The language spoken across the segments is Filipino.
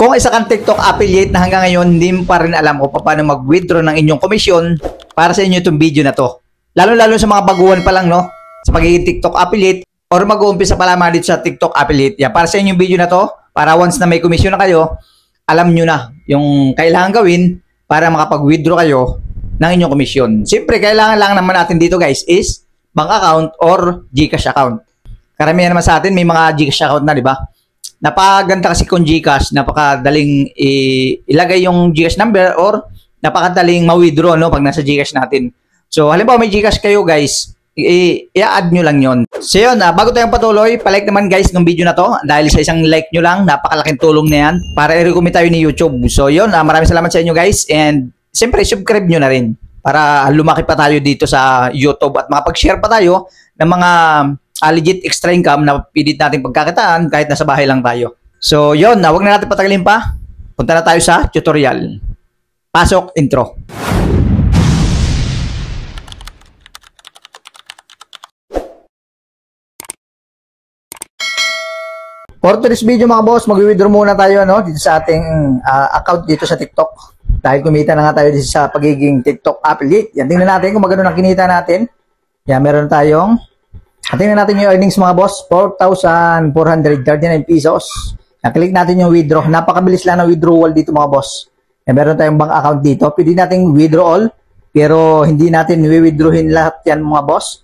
Kung isa kang TikTok affiliate na hanggang ngayon hindi mo pa rin alam kung paano mag-withdraw ng inyong komisyon, para sa inyo itong video na to. Lalo-lalo sa mga baguhan pa lang, no? Sa pagiging TikTok affiliate or mag-uumpisa pa lamang dito sa TikTok affiliate. Yan, para sa inyo yung video na to, para once na may komisyon na kayo, alam nyo na yung kailangan gawin para makapag-withdraw kayo ng inyong komisyon. Siyempre, kailangan lang naman natin dito guys is bank account or GCash account. Karamihan naman sa atin may mga GCash account na, di ba? Napakaganda kasi kung GCash, napakadaling ilagay yung GCash number or napakadaling ma-withdraw, no, pag nasa GCash natin. So, halimbawa may GCash kayo guys, i-add nyo lang yon. So yun, bago tayong patuloy, palike naman guys ng video na to. Dahil sa isang like nyo lang, napakalaking tulong na yan para i-recommend tayo ni YouTube. So yun, maraming salamat sa inyo guys. And siyempre, subscribe nyo na rin para lumaki pa tayo dito sa YouTube at makapag-share pa tayo ng mga legit extra income na pilit natin pagkakitaan kahit nasa bahay lang tayo. So yun, huwag na natin patagalin pa. Punta na tayo sa tutorial. Pasok, intro. For today's video mga boss, mag-withdraw muna tayo, no, dito sa ating account dito sa TikTok. Dahil kumita na nga tayo dito sa pagiging TikTok affiliate. Yan, tingnan natin kung magano ang kinita natin. Yan, meron tayong, tingnan natin yung earnings mga boss, 4,439 pesos. Yan, click natin yung withdraw. Napakabilis lang ng withdrawal dito mga boss. Yan, meron tayong bank account dito. Pwede natin withdraw all, pero hindi natin withdrawin lahat yan mga boss.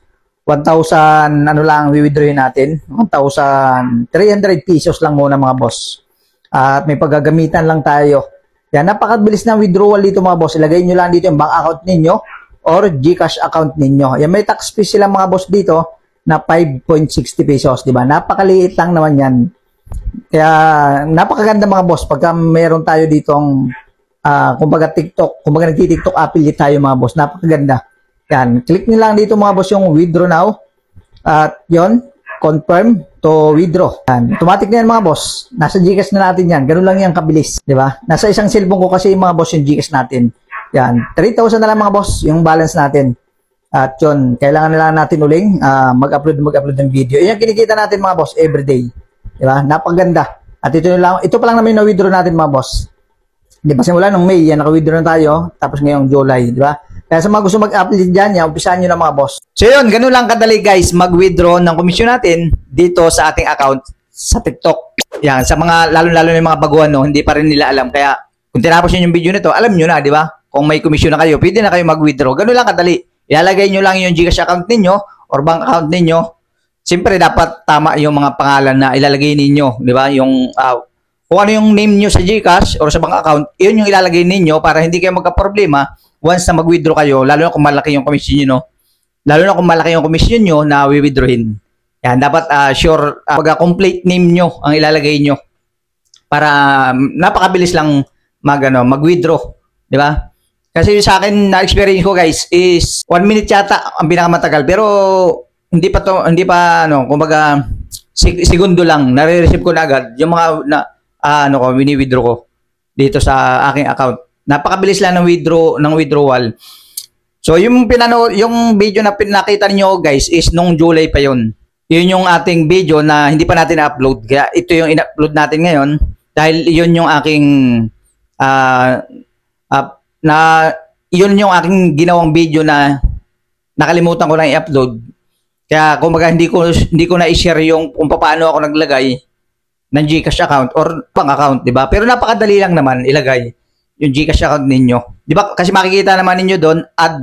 1,000 ano lang withdrawin natin, 1,300 pesos lang muna mga boss. At may paggagamitan lang tayo. Yan, napakabilis ng withdrawal dito mga boss. Ilagay nyo lang dito yung bank account ninyo or GCash account ninyo. Yan, may tax fees sila mga boss dito na 5.60 pesos, di ba? Napakaliit lang naman yan. Kaya napakaganda mga boss pagka meron tayo ditong kumbaga TikTok, kumbaga nagti-TikTok affiliate tayo mga boss. Napakaganda. Yan, click nyo lang dito mga boss yung withdraw now. At yon, confirm to withdraw. Yan, automatic na yan mga boss. Nasa GCash na natin yan. Ganun lang yan kabilis, di ba? Nasa isang cellphone ko kasi mga boss yung GCash natin. Yan, 3,000 na lang mga boss yung balance natin. At yun, kailangan na lang natin uling mag-upload ng video. Yan kinikita natin mga boss everyday. Di ba? Napakaganda. At ito pa lang naman yung withdraw natin mga boss. Di ba? Simula nung May, yan, naka-withdraw na tayo. Tapos ngayong July, di ba? Kaya sa mga gusto mag-upload dyan, yan, umpisahan nyo na mga boss. So yun, ganun lang kadali guys, mag-withdraw ng komisyon natin dito sa ating account sa TikTok. Yan, sa mga, lalo-lalo na mga baguhan, no, hindi pa rin nila alam. Kaya kung tinapos nyo yung video nito, alam nyo na, di ba? Kung may komisyon na kayo, pwede na kayo mag-withdraw. Ganun lang kadali. Ilalagay nyo lang yung GCash account ninyo or bank account ninyo. Siyempre, dapat tama yung mga pangalan na ilalagay ninyo, di ba? Yung, kung ano yung name nyo sa GCash or sa bank account, yun yung ilalagay ninyo para hindi kayo magka-problema once na mag-withdraw kayo, lalo na kung malaki yung commission nyo, no? Lalo na kung malaki yung commission nyo na wi-withdrawin. Yan, dapat sure, complete name nyo ang ilalagay nyo para napakabilis lang mag-withdraw, di ba? Kasi sa akin, na-experience ko guys, is 1 minute yata ang pinakamatagal, pero hindi pa, kumbaga, segundo lang, nare-receive ko na agad yung mga, wini-withdraw ko dito sa aking account. Napakabilis lang ng withdrawal. So yung video na pinakita niyo guys is nung July pa yon. Yun yung ating video na hindi pa natin upload. Kaya ito yung in-upload natin ngayon dahil yun yung aking yun yung aking ginawang video na nakalimutan ko lang i-upload. Kaya kumbaga hindi ko na i-share yung kung paano ako naglagay ng GCash account or bank account, di ba? Pero napakadali lang naman ilagay yung GCash account ninyo. Di ba? Kasi makikita naman ninyo doon, add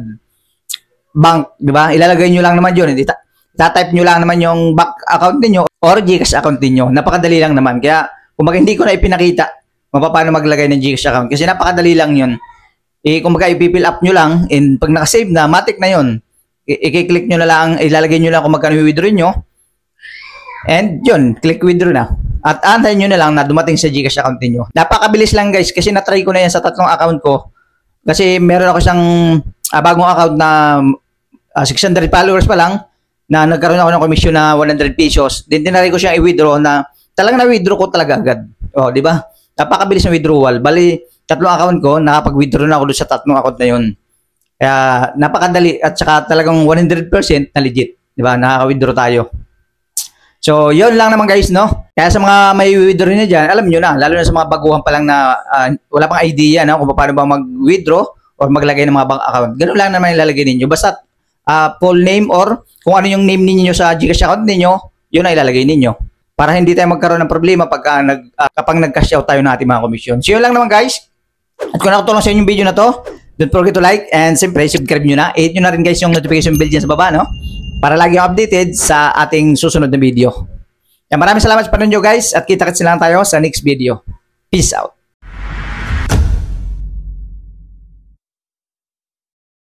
bank, di ba? Ilalagay nyo lang naman yun. Tatype nyo lang naman yung bank account ninyo or GCash account ninyo. Napakadali lang naman. Kaya, kumbaga hindi ko na ipinakita kung paano maglagay ng GCash account. Kasi napakadali lang yun. Kumbaga ipipill up nyo lang and pag nakasave na, matik na yun. I-click nyo na lang, ilalagay nyo lang kung magkano i-withdraw nyo. And yun, click withdraw na. At antayin nyo na lang na dumating sa GCash account niyo. Napakabilis lang guys kasi na-try ko na yan sa 3 account ko. Kasi meron ako isang bagong account na 600 followers pa lang na nagkaroon ako ng komisyon na 100 pesos. Then tinry ko siyang i-withdraw na talagang na-withdraw ko talaga agad. O, di ba? Napakabilis ng withdrawal. Bali, 3 account ko, nakapag-withdraw na ako doon sa 3 account na yun. Kaya napakadali at saka talagang 100% na legit. Di ba? Nakaka-withdraw tayo. So, yun lang naman guys, no? Kaya sa mga may withdraw niyo dyan, alam nyo na, lalo na sa mga baguhan pa lang na wala pang idea, no? Kung paano ba mag-withdraw or maglagay ng mga bank account. Ganun lang naman ilalagay ninyo. Basta full name or kung ano yung name ninyo sa GCash account ninyo, yun ang ilalagay ninyo. Para hindi tayo magkaroon ng problema kapag nag-cash out tayo ng ating mga komisyon. So, yun lang naman guys. At kung nakatulong sa inyo yung video na to, don't forget to like and siyempre subscribe nyo na. I-hit nyo na rin guys yung notification bell dyan sa baba, no? Para lagi yung updated sa ating susunod na video. Maraming salamat sa panunod nyo guys at kita-kits lang tayo sa next video. Peace out.